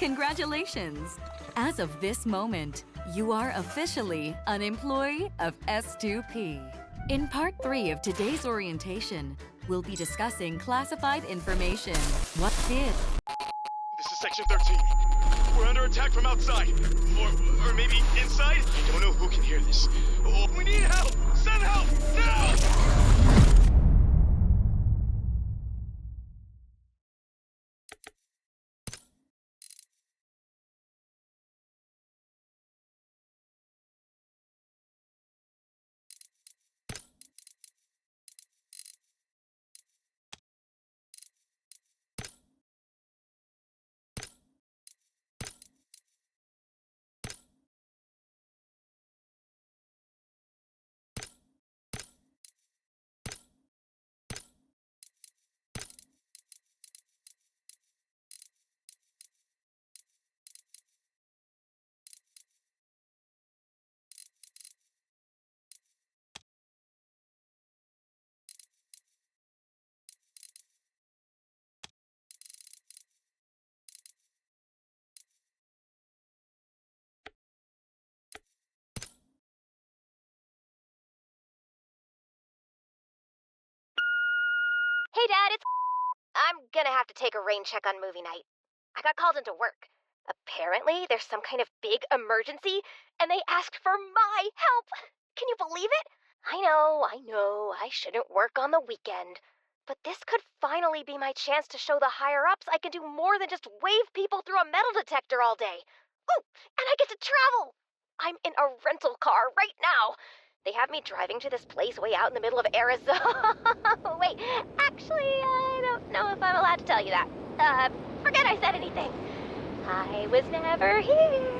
Congratulations! As of this moment, you are officially an employee of S2P. In Part 3 of today's orientation, we'll be discussing classified information. What did? This is Section 13. We're under attack from outside. Or maybe inside? I don't know who can hear this. Oh, we need help! Send help! Now! Hey, Dad, I'm gonna have to take a rain check on movie night. I got called into work. Apparently, there's some kind of big emergency, and they asked for my help. Can you believe it? I know, I shouldn't work on the weekend. But this could finally be my chance to show the higher-ups I can do more than just wave people through a metal detector all day. Oh, and I get to travel! I'm in a rental car right now. They have me driving to this place way out in the middle of Arizona. Wait, actually, I don't know if I'm allowed to tell you that. Forget I said anything. I was never here.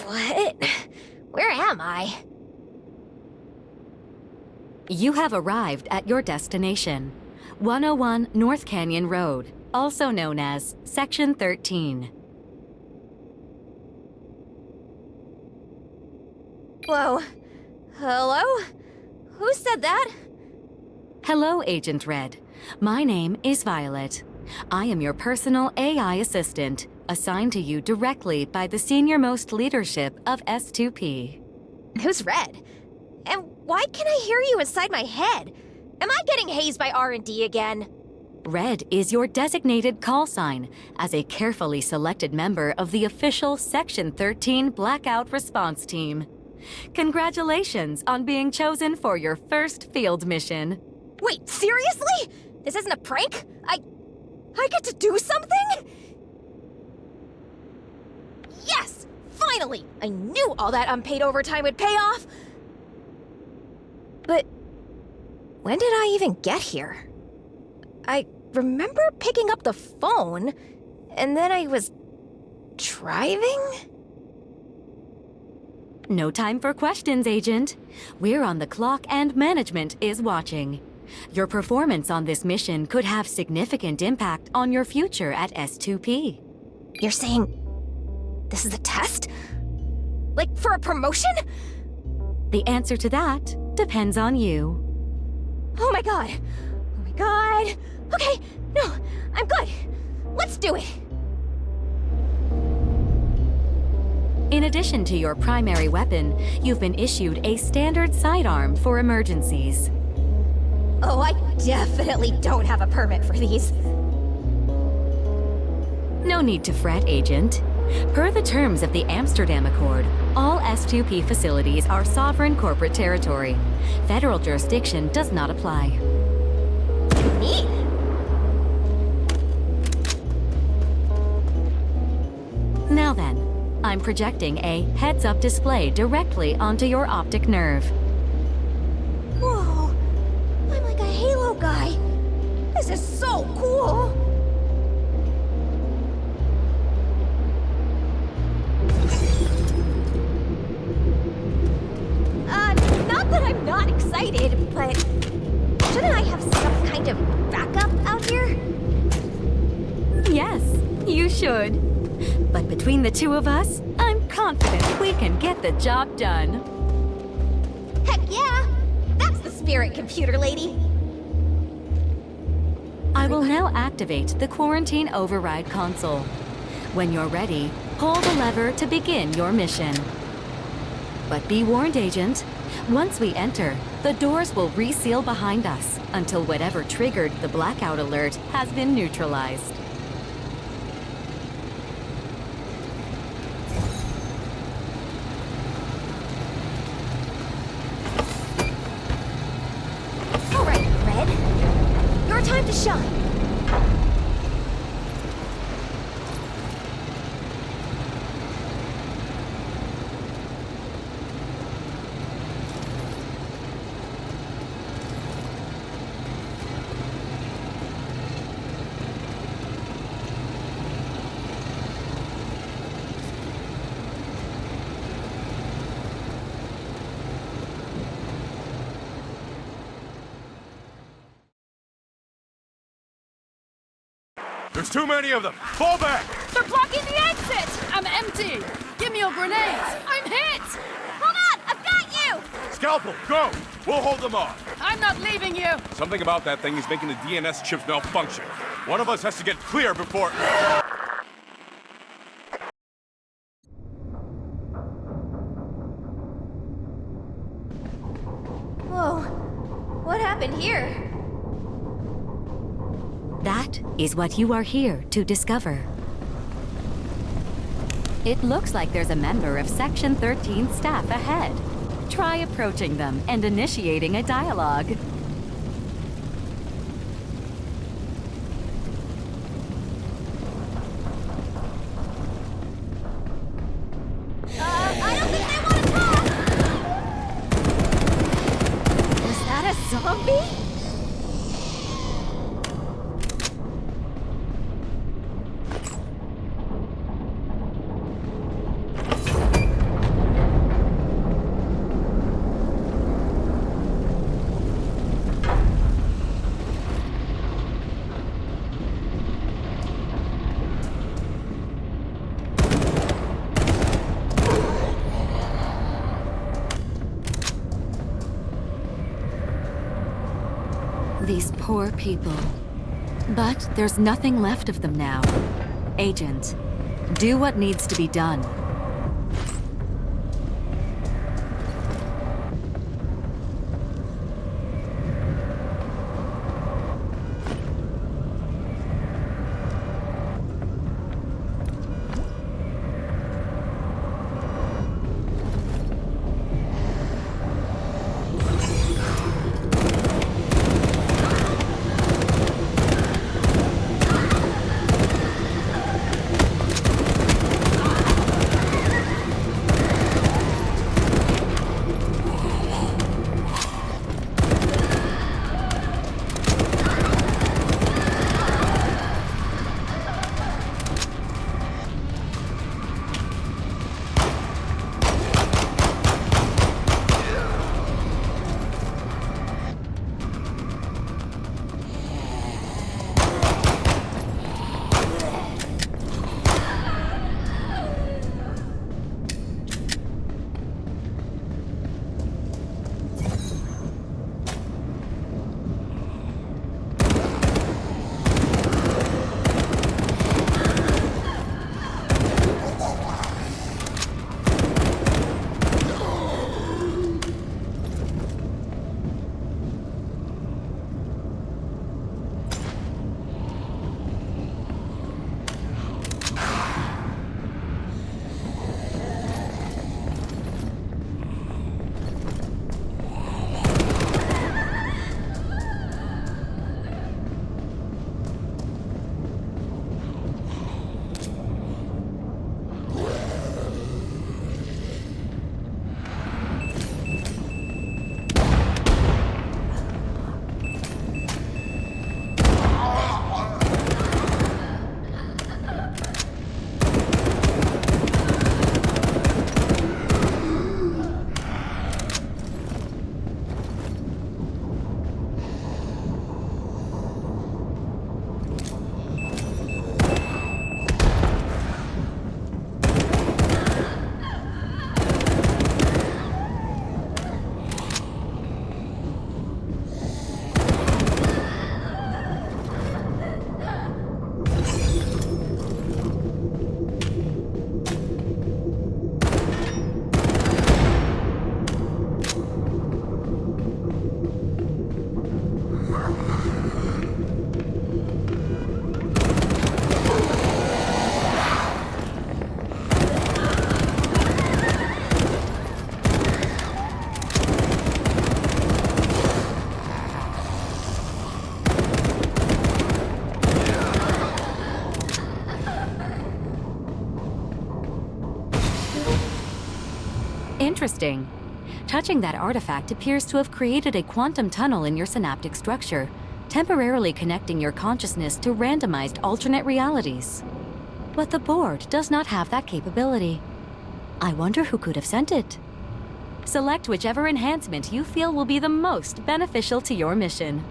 What? Where am I? You have arrived at your destination, 101 North Canyon Road, also known as Section 13. Whoa. Hello? Who said that? Hello, Agent Red. My name is Violet. I am your personal AI assistant, assigned to you directly by the senior-most leadership of S2P. Who's Red? And why can I hear you inside my head? Am I getting hazed by R&D again? Red is your designated call sign as a carefully selected member of the official Section 13 Blackout Response Team. Congratulations on being chosen for your first field mission. Wait, seriously? This isn't a prank? I get to do something? Yes! Finally! I knew all that unpaid overtime would pay off! But when did I even get here? I remember picking up the phone, and then I was driving? No time for questions, Agent. We're on the clock and management is watching. Your performance on this mission could have significant impact on your future at S2P. You're saying this is a test? Like for a promotion? The answer to that depends on you. Oh my god! Oh my god! Okay, no, I'm good. Let's do it! In addition to your primary weapon, you've been issued a standard sidearm for emergencies. Oh, I definitely don't have a permit for these. No need to fret, Agent. Per the terms of the Amsterdam Accord, all S2P facilities are sovereign corporate territory. Federal jurisdiction does not apply. Neat. Now then, I'm projecting a heads-up display directly onto your optic nerve. Whoa, I'm like a Halo guy. This is so cool. I'm not excited, but shouldn't I have some kind of backup out here? Yes, you should. But between the two of us, I'm confident we can get the job done. Heck yeah! That's the spirit, computer lady. I will now activate the quarantine override console. When you're ready, pull the lever to begin your mission. But be warned, Agent. Once we enter, the doors will reseal behind us until whatever triggered the blackout alert has been neutralized. All right, Red. Your time to shine. There's too many of them! Fall back! They're blocking the exit! I'm empty! Give me your grenades! I'm hit! Hold on, I've got you! Scalpel, go! We'll hold them off. I'm not leaving you! Something about that thing is making the DNS chips malfunction. One of us has to get clear before... Whoa, what happened here? That is what you are here to discover. It looks like there's a member of Section 13 staff ahead. Try approaching them and initiating a dialogue. I don't think they want to talk! Was that a zombie? These poor people. But there's nothing left of them now. Agent, do what needs to be done. Interesting. Touching that artifact appears to have created a quantum tunnel in your synaptic structure, temporarily connecting your consciousness to randomized alternate realities. But the board does not have that capability. I wonder who could have sent it. Select whichever enhancement you feel will be the most beneficial to your mission.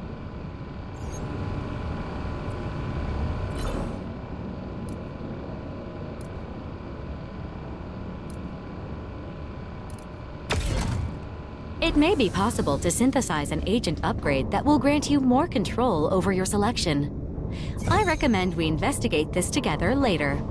It may be possible to synthesize an agent upgrade that will grant you more control over your selection. I recommend we investigate this together later.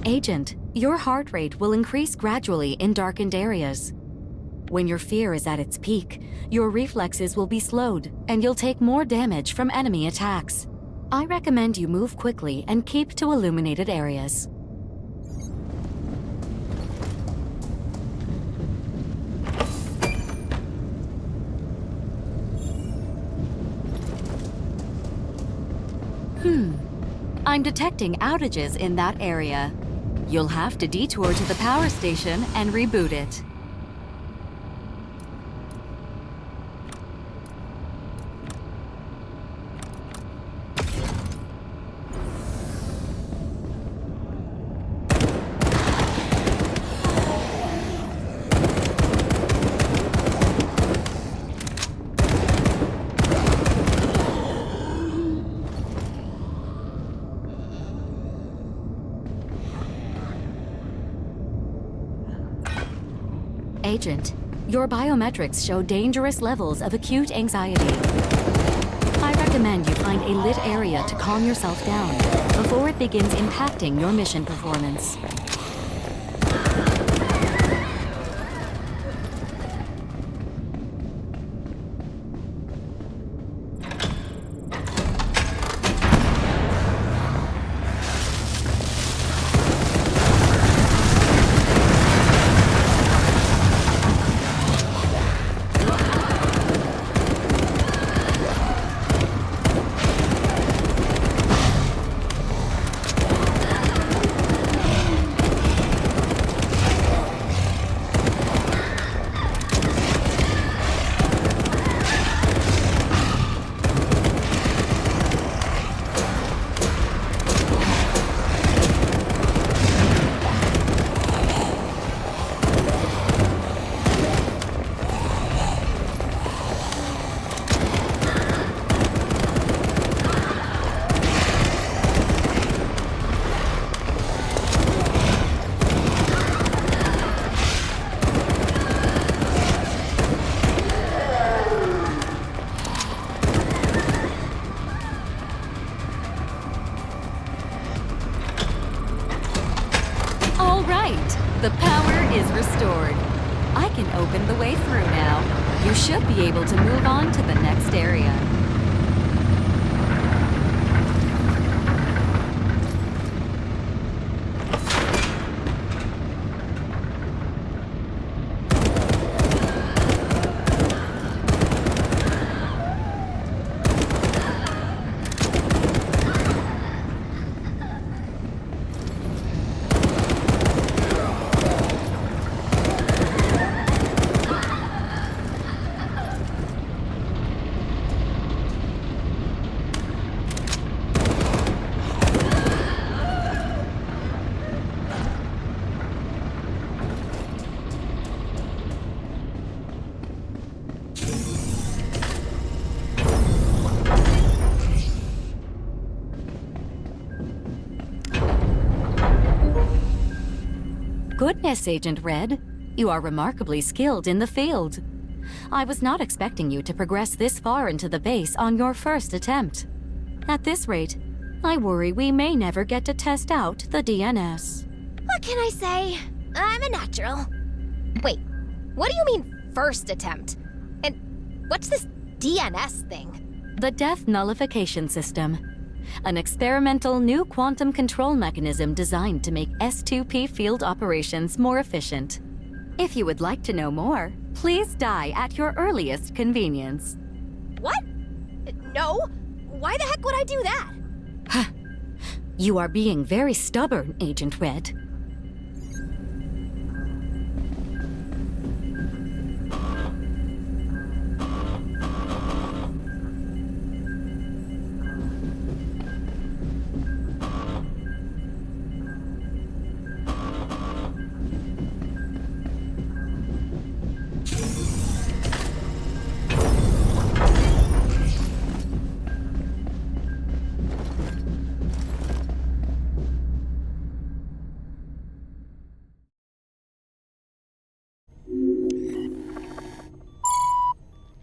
Agent, your heart rate will increase gradually in darkened areas. When your fear is at its peak, your reflexes will be slowed, and you'll take more damage from enemy attacks. I recommend you move quickly and keep to illuminated areas. I'm detecting outages in that area. You'll have to detour to the power station and reboot it. Agent, your biometrics show dangerous levels of acute anxiety. I recommend you find a lit area to calm yourself down before it begins impacting your mission performance. The power is restored. I can open the way through now. You should be able to move on to the next area. Goodness, Agent Red. You are remarkably skilled in the field. I was not expecting you to progress this far into the base on your first attempt. At this rate, I worry we may never get to test out the DNS. What can I say? I'm a natural. Wait, what do you mean, first attempt? And what's this DNS thing? The Death Nullification System. An experimental new quantum control mechanism designed to make S2P field operations more efficient. If you would like to know more, please die at your earliest convenience. What? No? Why the heck would I do that? You are being very stubborn, Agent Red.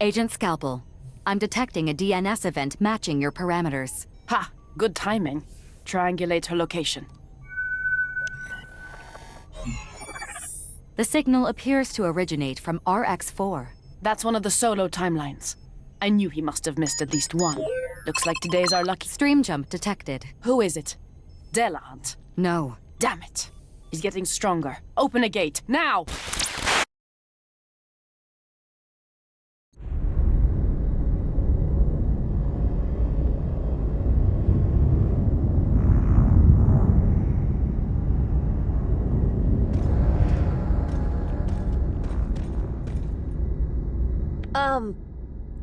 Agent Scalpel, I'm detecting a DNS event matching your parameters. Ha! Good timing. Triangulate her location. The signal appears to originate from RX4. That's one of the solo timelines. I knew he must have missed at least one. Looks like today's our lucky... Stream jump detected. Who is it? Delant. No. Damn it. He's getting stronger. Open a gate, now!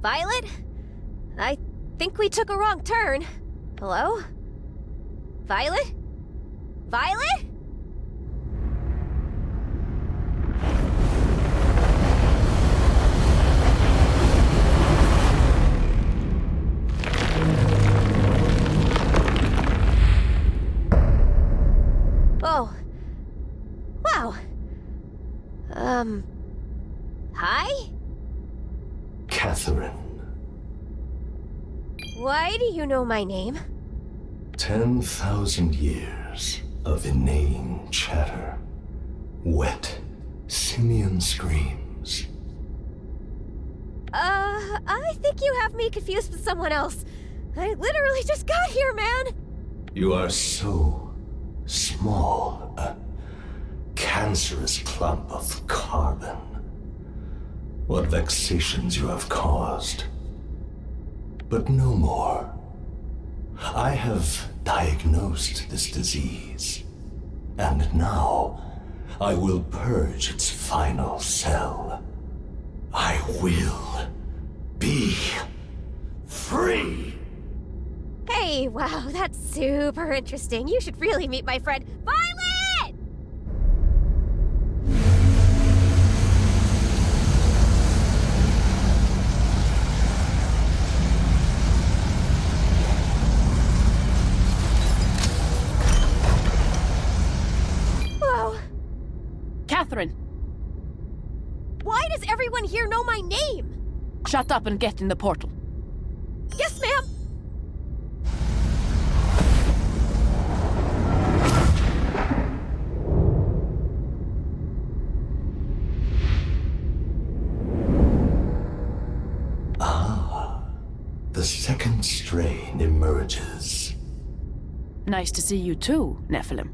Violet? I think we took a wrong turn. Hello? Violet? Violet? Oh. Wow. Hi? Catherine. Why do you know my name? 10,000 years of inane chatter. Wet, simian screams. I think you have me confused with someone else. I literally just got here, man! You are so small. A cancerous clump of carbon. What vexations you have caused. But no more. I have diagnosed this disease, and now I will purge its final cell. I will be free! Hey, wow, that's super interesting. You should really meet my friend, Violet! Catherine! Why does everyone here know my name? Shut up and get in the portal. Yes, ma'am! second strain emerges. Nice to see you too, Nephilim.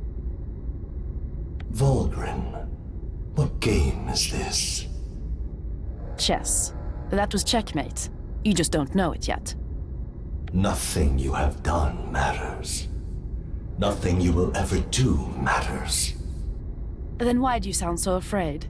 Volgren, what game is this? Chess. That was checkmate. You just don't know it yet. Nothing you have done matters. Nothing you will ever do matters. Then why do you sound so afraid?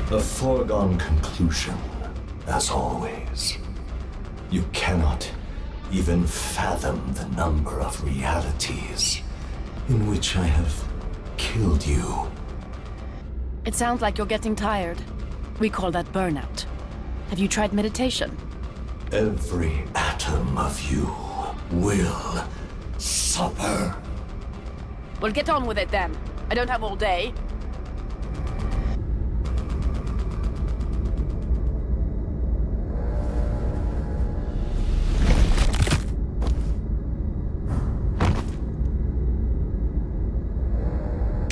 A foregone conclusion, as always. You cannot even fathom the number of realities in which I have killed you. It sounds like you're getting tired. We call that burnout. Have you tried meditation? Every atom of you will suffer. Well, get on with it then. I don't have all day.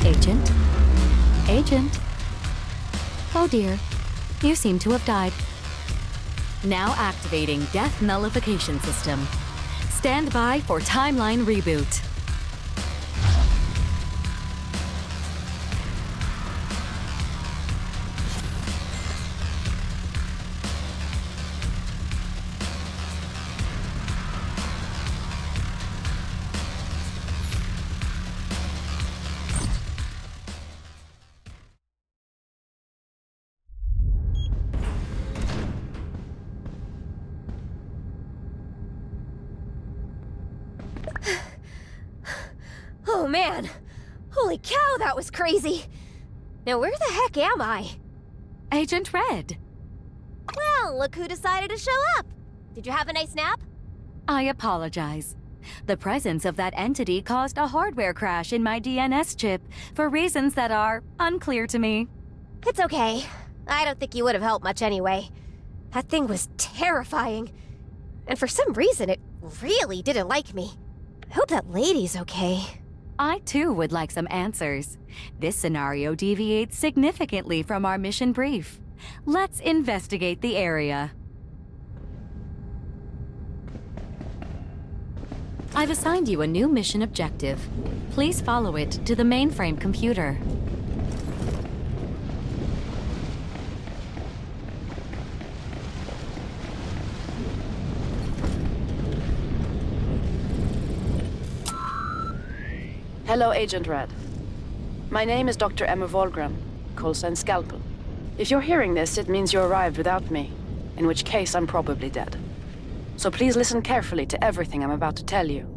Agent? Agent? Oh dear. You seem to have died. Now activating Death Nullification System. Stand by for timeline reboot. Oh man! Holy cow, that was crazy! Now where the heck am I? Agent Red. Well, look who decided to show up! Did you have a nice nap? I apologize. The presence of that entity caused a hardware crash in my DNS chip for reasons that are unclear to me. It's okay. I don't think you would have helped much anyway. That thing was terrifying. And for some reason, it really didn't like me. I hope that lady's okay. I too would like some answers. This scenario deviates significantly from our mission brief. Let's investigate the area. I've assigned you a new mission objective. Please follow it to the mainframe computer. Hello, Agent Red. My name is Dr. Emma Volgren, callsign Scalpel. If you're hearing this, it means you arrived without me, in which case I'm probably dead. So please listen carefully to everything I'm about to tell you.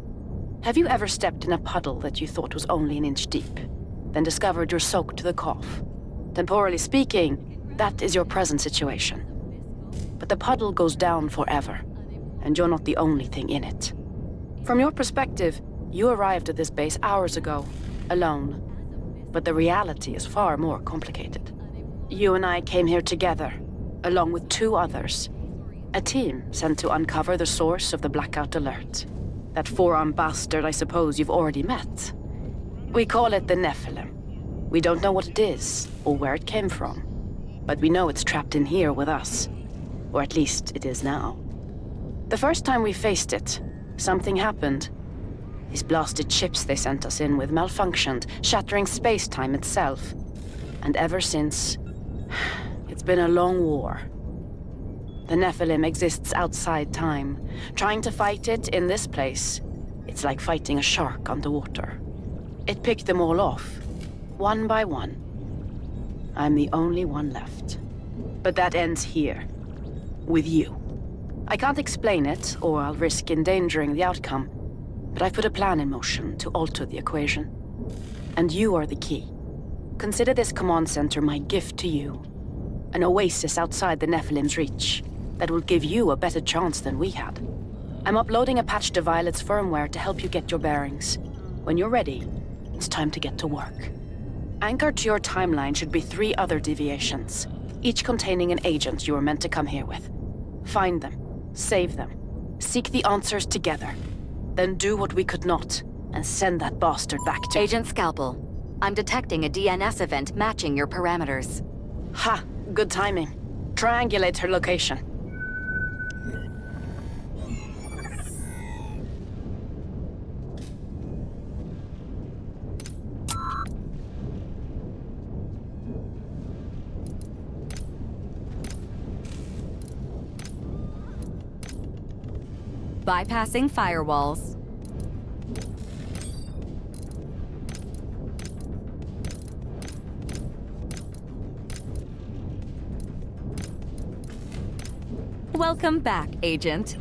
Have you ever stepped in a puddle that you thought was only an inch deep, then discovered you're soaked to the calf? Temporally speaking, that is your present situation. But the puddle goes down forever, and you're not the only thing in it. From your perspective, you arrived at this base hours ago, alone. But the reality is far more complicated. You and I came here together, along with 2 others. A team sent to uncover the source of the blackout alert. That 4-armed bastard I suppose you've already met. We call it the Nephilim. We don't know what it is, or where it came from. But we know it's trapped in here with us. Or at least it is now. The first time we faced it, something happened. These blasted chips they sent us in with malfunctioned, shattering space-time itself. And ever since, it's been a long war. The Nephilim exists outside time. Trying to fight it in this place, it's like fighting a shark underwater. It picked them all off, one by one. I'm the only one left. But that ends here, with you. I can't explain it, or I'll risk endangering the outcome. But I've put a plan in motion to alter the equation. And you are the key. Consider this command center my gift to you. An oasis outside the Nephilim's reach that will give you a better chance than we had. I'm uploading a patch to Violet's firmware to help you get your bearings. When you're ready, it's time to get to work. Anchored to your timeline should be 3 other deviations, each containing an agent you were meant to come here with. Find them, save them, seek the answers together. Then do what we could not, and send that bastard back to— Agent Scalpel, I'm detecting a DNS event matching your parameters. Ha! Good timing. Triangulate her location. Bypassing firewalls. Welcome back, Agent.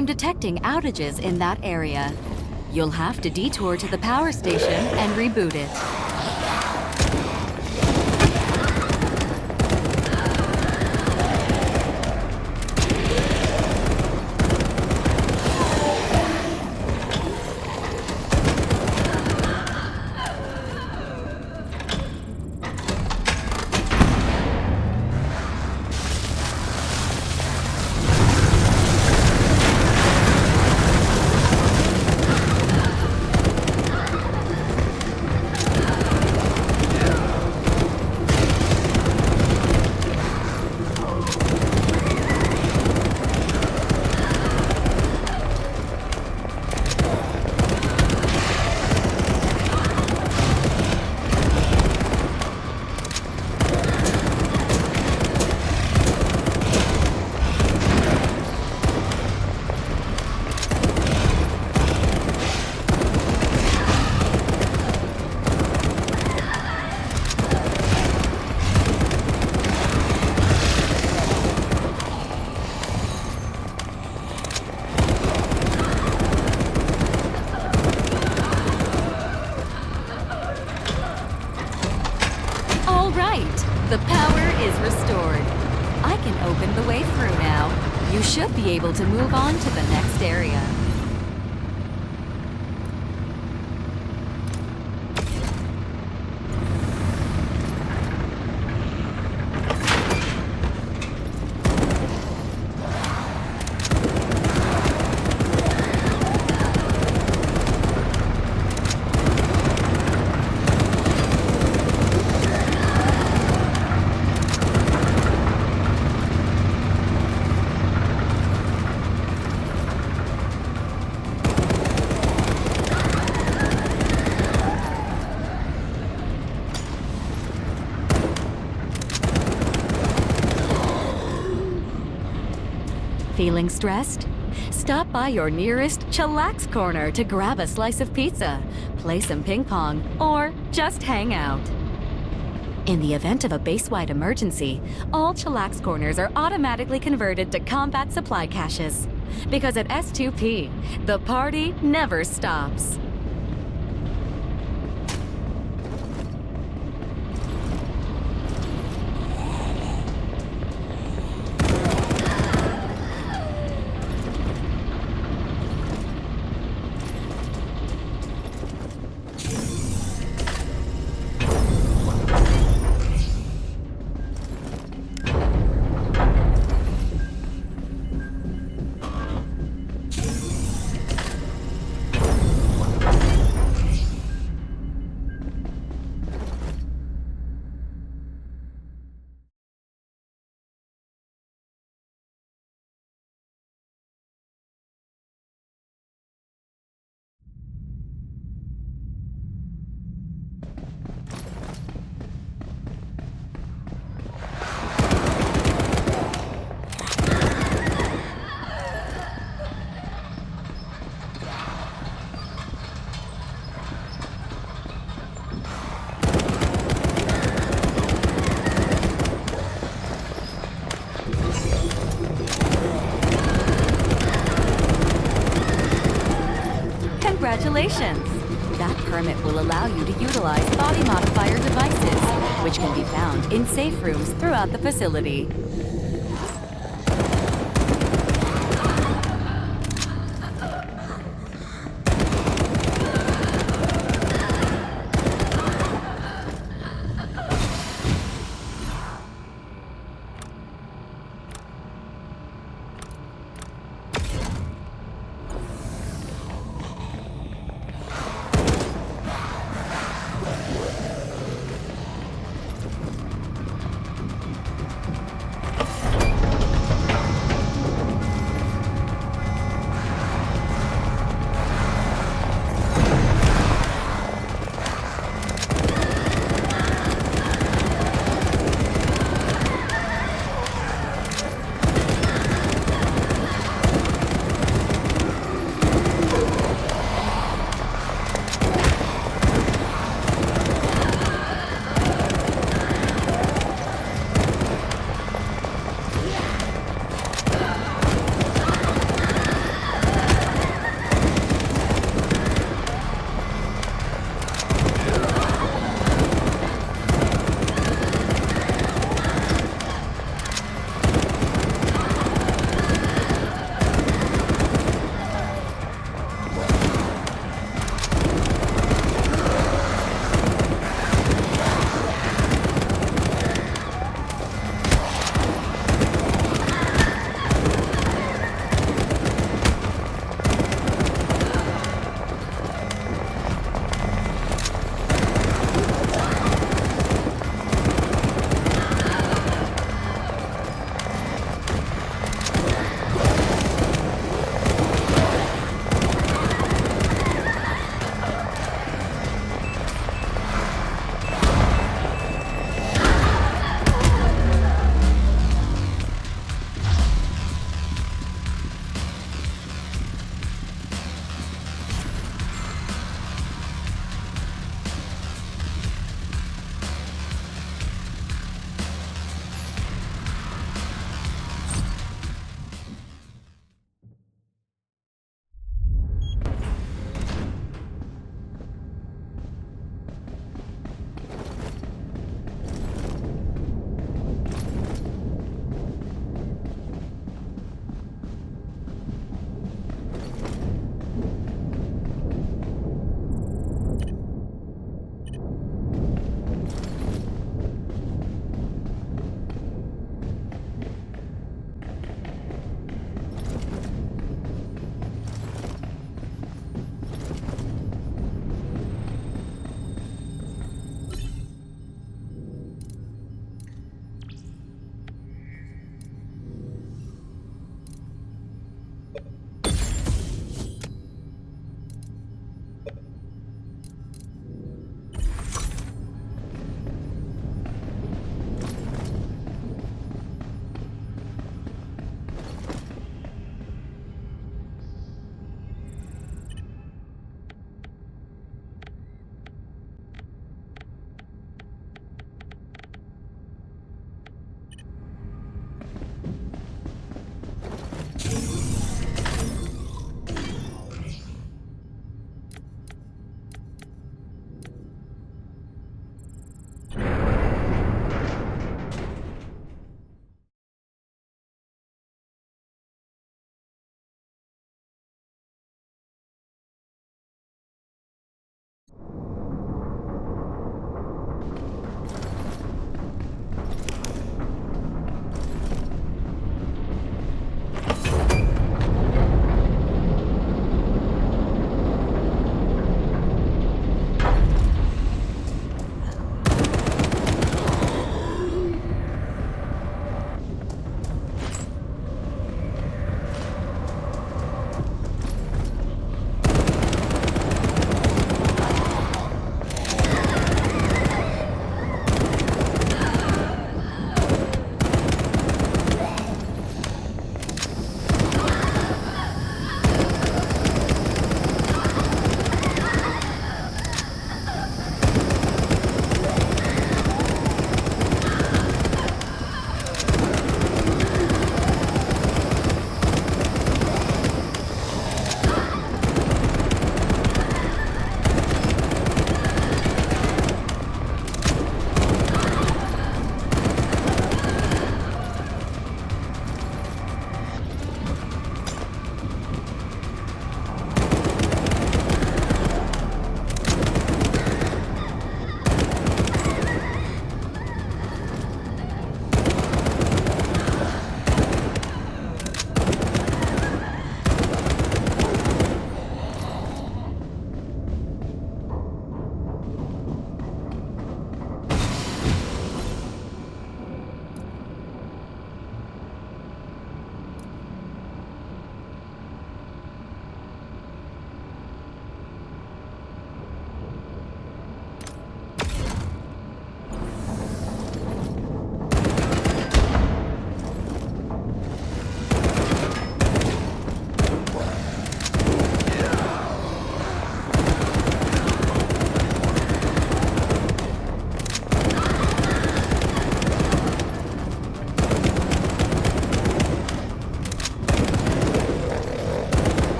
time detecting outages in that area. You'll have to detour to the power station and reboot it. The power is restored. I can open the way through now. You should be able to move on to the next area. Feeling stressed? Stop by your nearest chillax corner to grab a slice of pizza, play some ping pong, or just hang out. In the event of a base-wide emergency, all chillax corners are automatically converted to combat supply caches. Because at S2P, the party never stops. Congratulations! That permit will allow you to utilize body modifier devices, which can be found in safe rooms throughout the facility.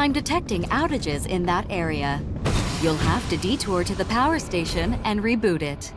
time detecting outages in that area. You'll have to detour to the power station and reboot it.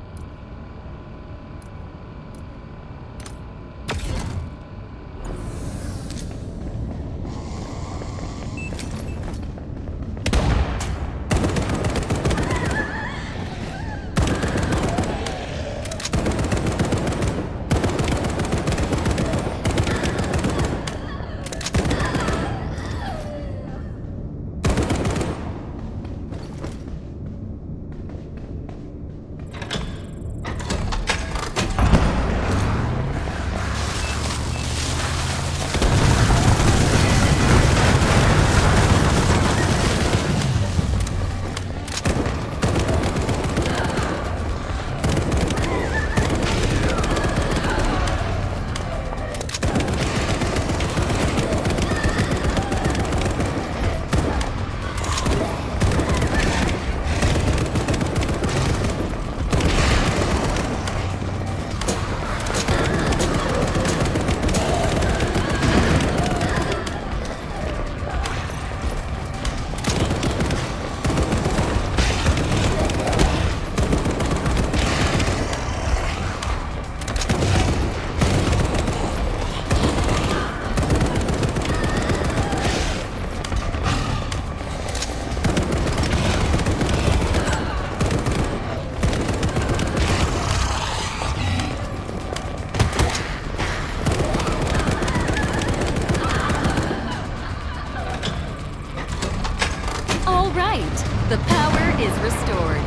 The power is restored.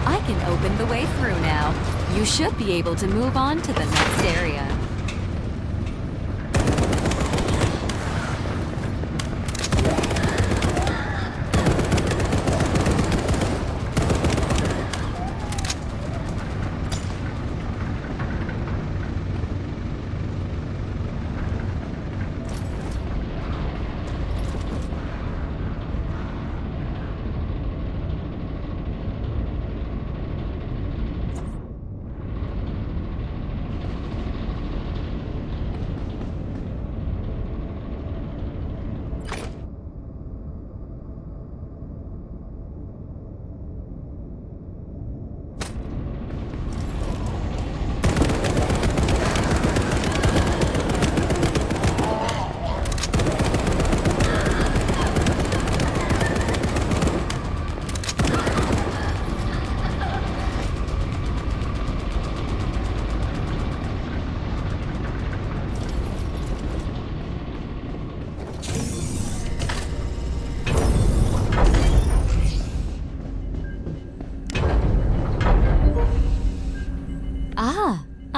I can open the way through now. You should be able to move on to the next area.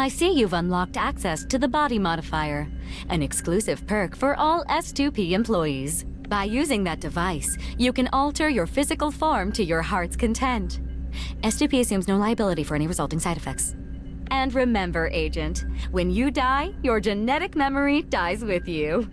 I see you've unlocked access to the body modifier, an exclusive perk for all S2P employees. By using that device, you can alter your physical form to your heart's content. S2P assumes no liability for any resulting side effects. And remember, Agent, when you die, your genetic memory dies with you.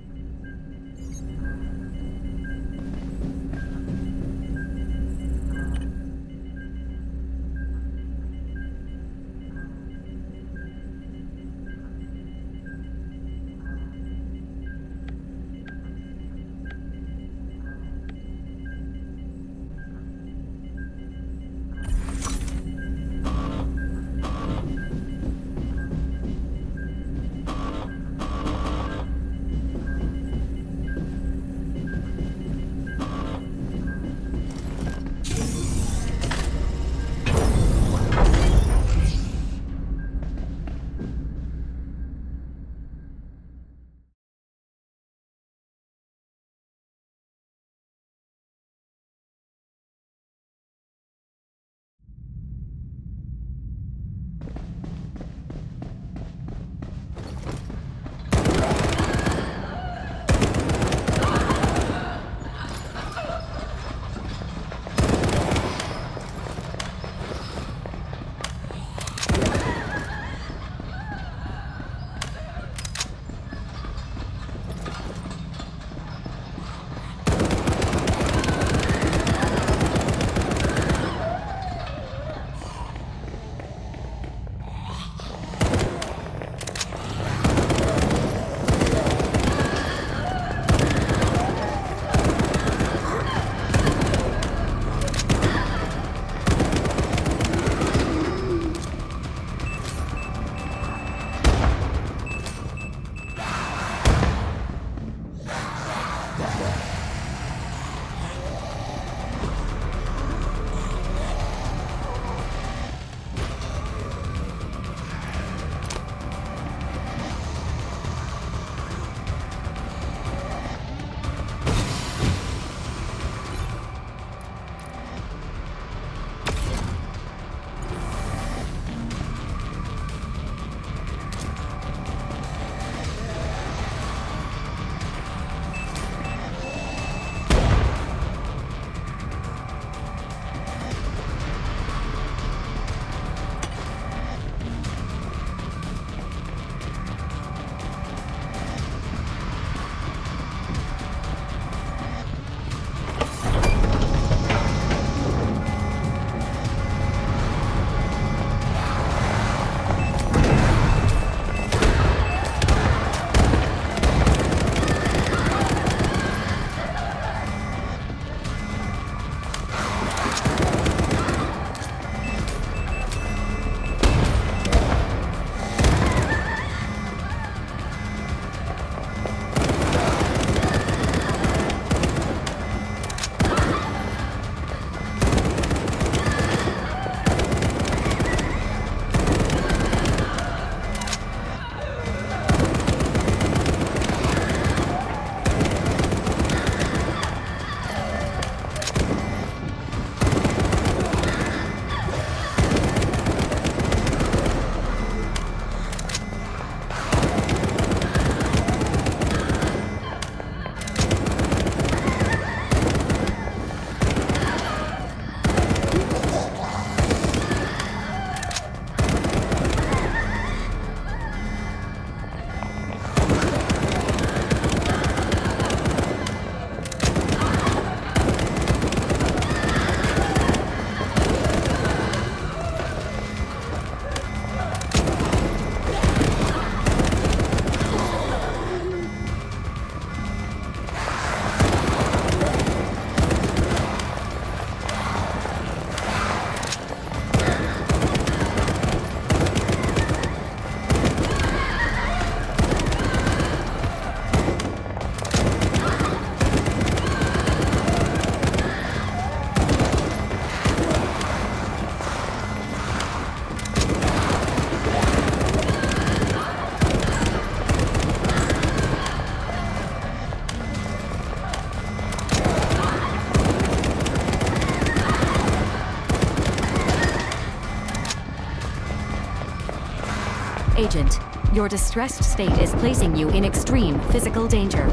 Agent, your distressed state is placing you in extreme physical danger.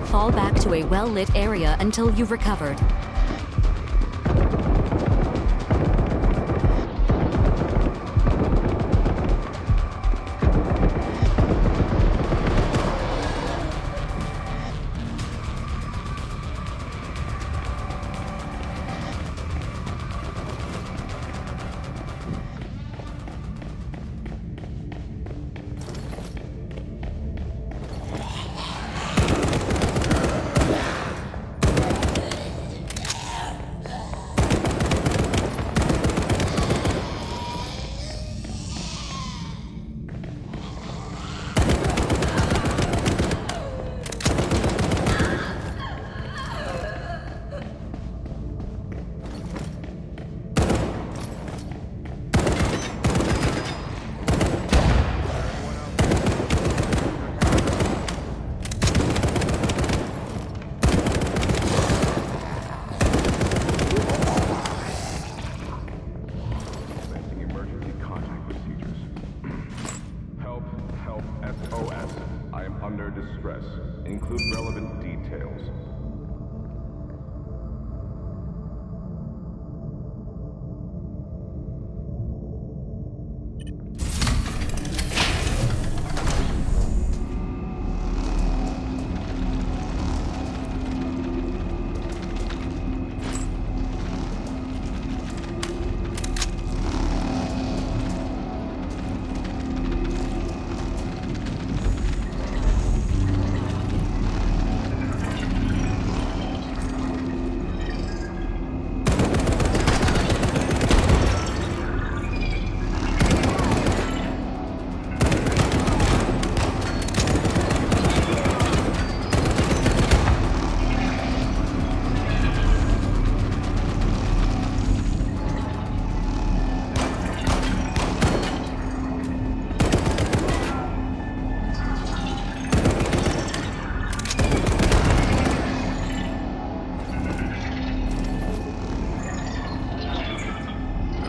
Fall back to a well-lit area until you've recovered. Include relevant details.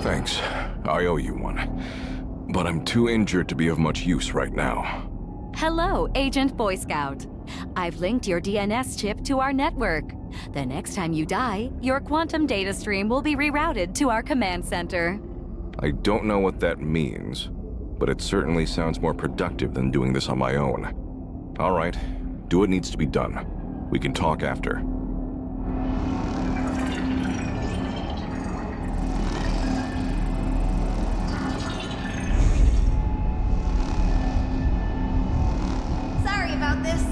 Thanks. I owe you one. But I'm too injured to be of much use right now. Hello, Agent Boy Scout. I've linked your DNS chip to our network. The next time you die, your quantum data stream will be rerouted to our command center. I don't know what that means, but it certainly sounds more productive than doing this on my own. All right, do what needs to be done. We can talk after. Sorry about this.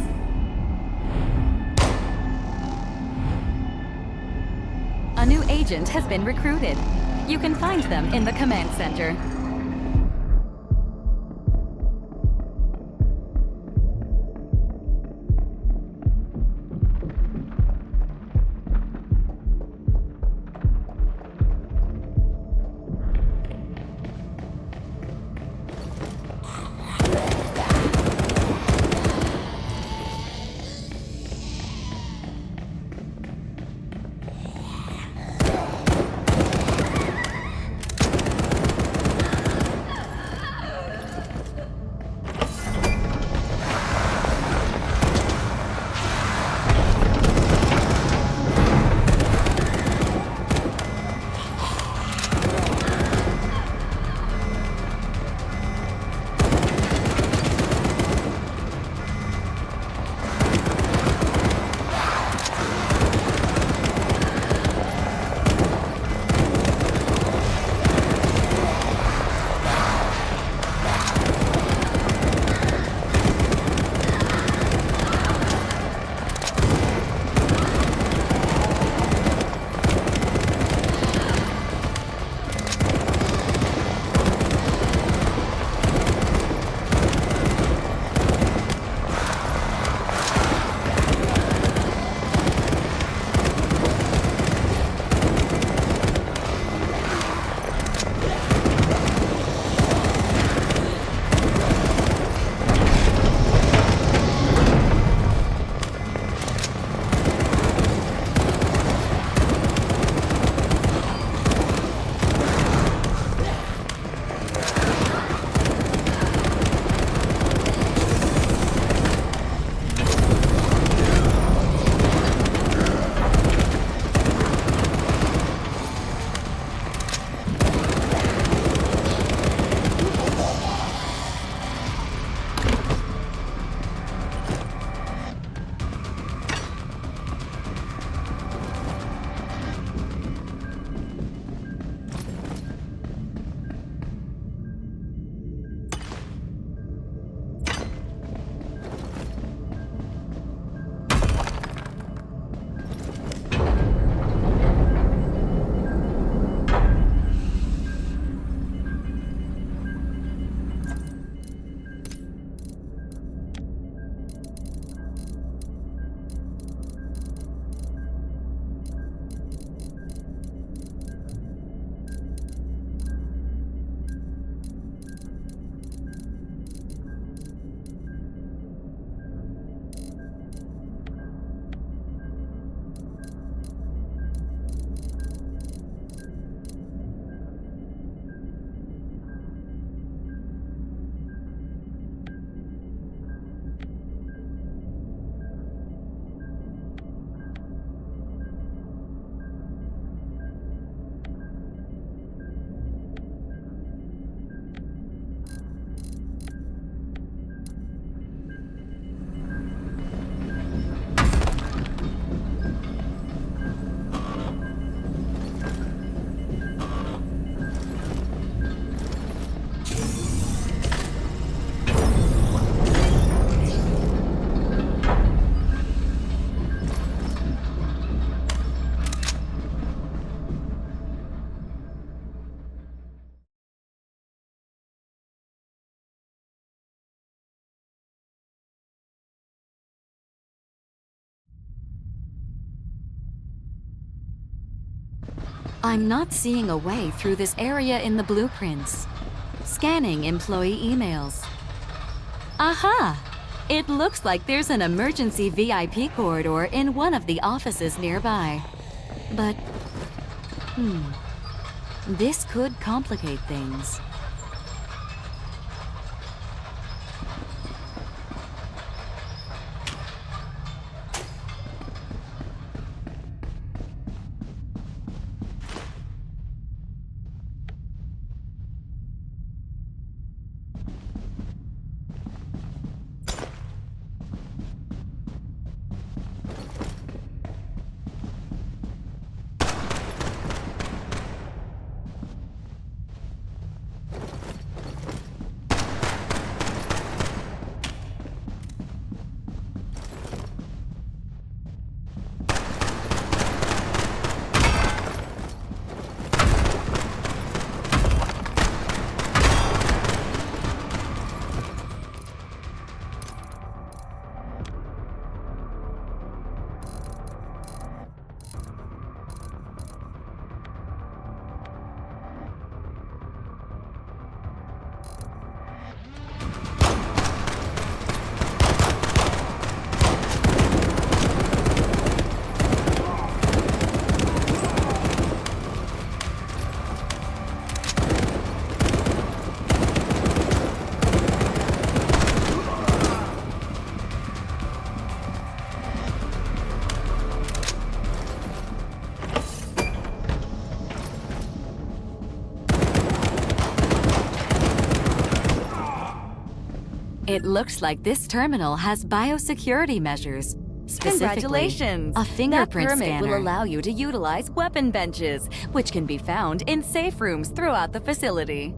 A new agent has been recruited. You can find them in the command center. I'm not seeing a way through this area in the blueprints. Scanning employee emails. Aha! It looks like there's an emergency VIP corridor in one of the offices nearby. But, this could complicate things. It looks like this terminal has biosecurity measures. Specifically, Congratulations! a fingerprint That permit scanner will allow you to utilize weapon benches, which can be found in safe rooms throughout the facility.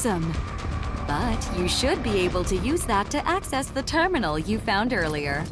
awesome. But you should be able to use that to access the terminal you found earlier.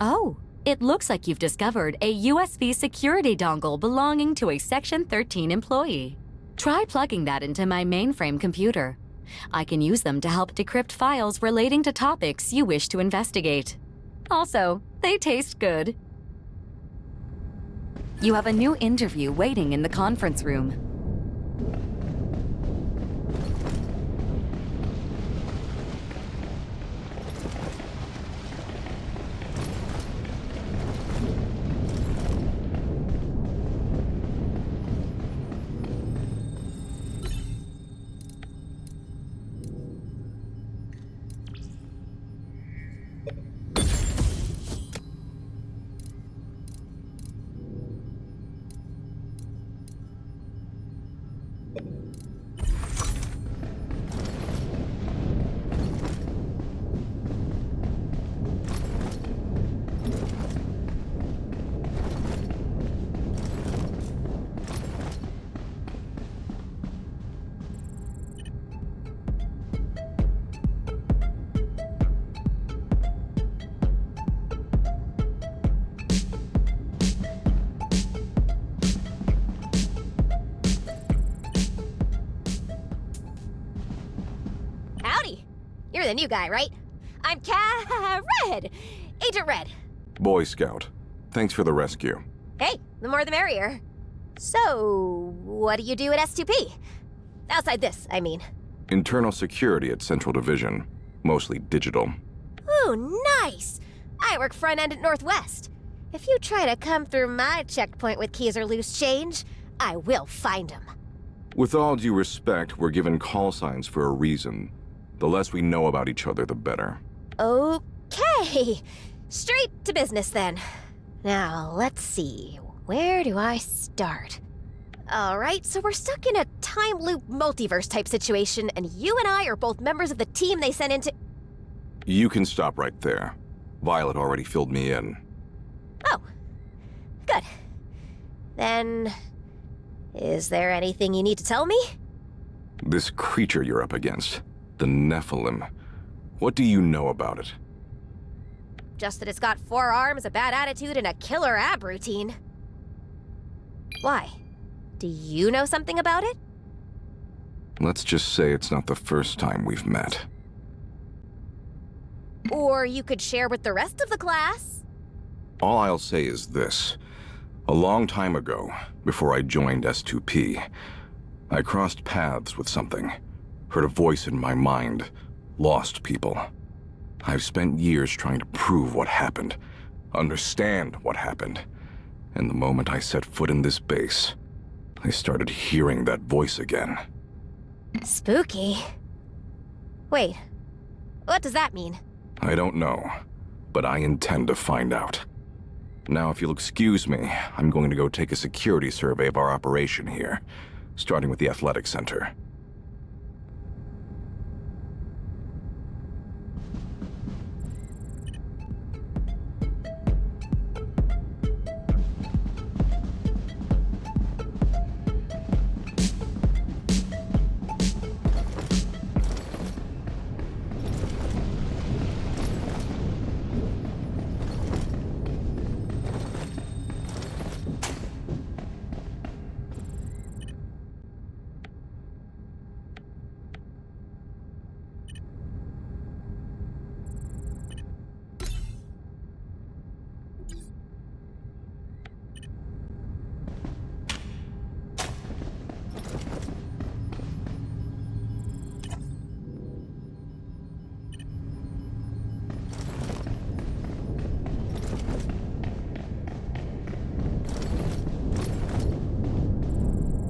Oh, it looks like you've discovered a USB security dongle belonging to a Section 13 employee. Try plugging that into my mainframe computer. I can use them to help decrypt files relating to topics you wish to investigate. Also, they taste good. You have a new interview waiting in the conference room. You're the new guy, right? I'm Red! Agent Red. Boy Scout. Thanks for the rescue. Hey, the more the merrier. So, what do you do at S2P? Outside this, I mean. Internal security at Central Division. Mostly digital. Ooh, nice! I work front end at Northwest. If you try to come through my checkpoint with keys or loose change, I will find them. With all due respect, we're given call signs for a reason. The less we know about each other, the better. Okay. Straight to business then. Now, let's see. Where do I start? Alright, so we're stuck in a time loop multiverse type situation, and you and I are both members of the team they sent into... You can stop right there. Violet already filled me in. Oh. Good. Then... is there anything you need to tell me? This creature you're up against, the Nephilim. What do you know about it? Just that it's got 4 arms, a bad attitude, and a killer ab routine. Why? Do you know something about it? Let's just say it's not the first time we've met. Or you could share with the rest of the class. All I'll say is this. A long time ago, before I joined S2P, I crossed paths with something, heard a voice in my mind, lost people. I've spent years trying to prove what happened, understand what happened, and the moment I set foot in this base, I started hearing that voice again. Spooky. Wait, what does that mean? I don't know, but I intend to find out. Now, if you'll excuse me, I'm going to go take a security survey of our operation here, starting with the athletic center.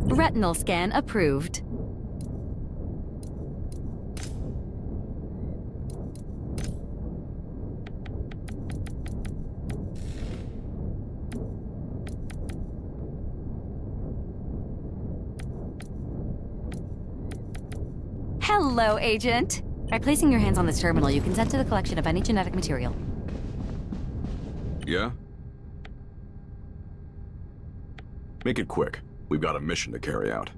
Retinal scan approved. Hello, Agent. By placing your hands on this terminal, you consent to the collection of any genetic material. Yeah? Make it quick. We've got a mission to carry out.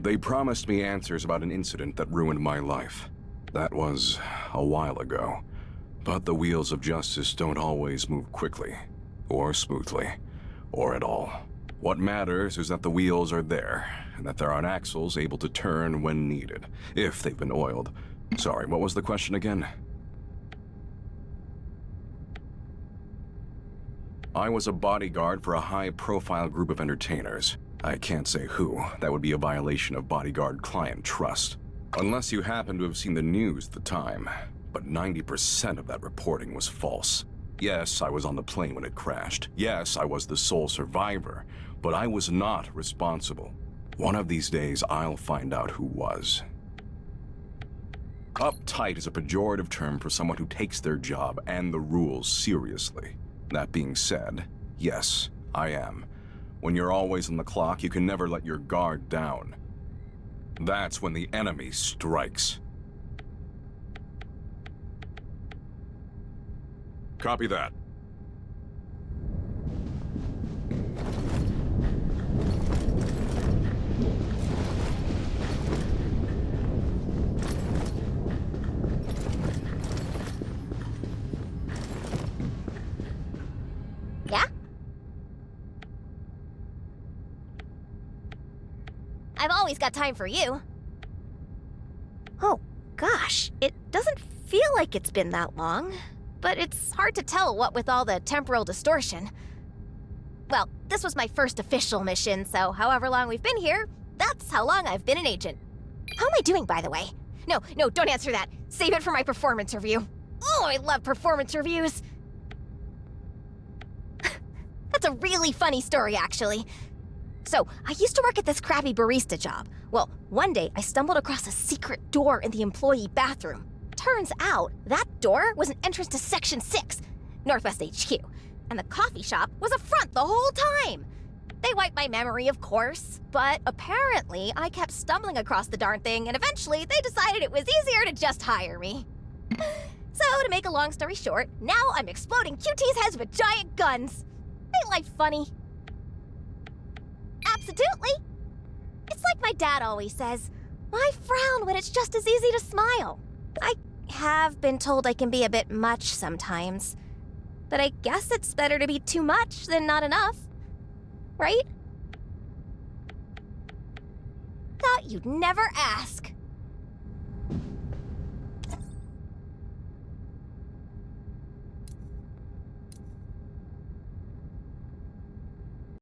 They promised me answers about an incident that ruined my life. That was a while ago. But the wheels of justice don't always move quickly, or smoothly, or at all. What matters is that the wheels are there, and that they're on axles able to turn when needed, if they've been oiled. Sorry, what was the question again? I was a bodyguard for a high-profile group of entertainers. I can't say who. That would be a violation of bodyguard-client trust. Unless you happen to have seen the news at the time. But 90% of that reporting was false. Yes, I was on the plane when it crashed. Yes, I was the sole survivor. But I was not responsible. One of these days, I'll find out who was. Uptight is a pejorative term for someone who takes their job and the rules seriously. That being said, yes, I am. When you're always on the clock, you can never let your guard down. That's when the enemy strikes. Copy that. Yeah? I've always got time for you. Gosh, it doesn't feel like it's been that long. But it's hard to tell what with all the temporal distortion. Well, this was my first official mission, so however long we've been here, that's how long I've been an agent. How am I doing, by the way? No, don't answer that. Save it for my performance review. Oh, I love performance reviews. That's a really funny story, actually. So, I used to work at this crappy barista job. Well, one day I stumbled across a secret door in the employee bathroom. Turns out, that door was an entrance to Section 6, Northwest HQ, and the coffee shop was a front the whole time. They wiped my memory, of course, but apparently I kept stumbling across the darn thing, and eventually they decided it was easier to just hire me. So, to make a long story short, now I'm exploding QT's heads with giant guns. Ain't life funny? Absolutely. It's like my dad always says, why frown when it's just as easy to smile? I have been told I can be a bit much sometimes, but I guess it's better to be too much than not enough, right? Thought you'd never ask.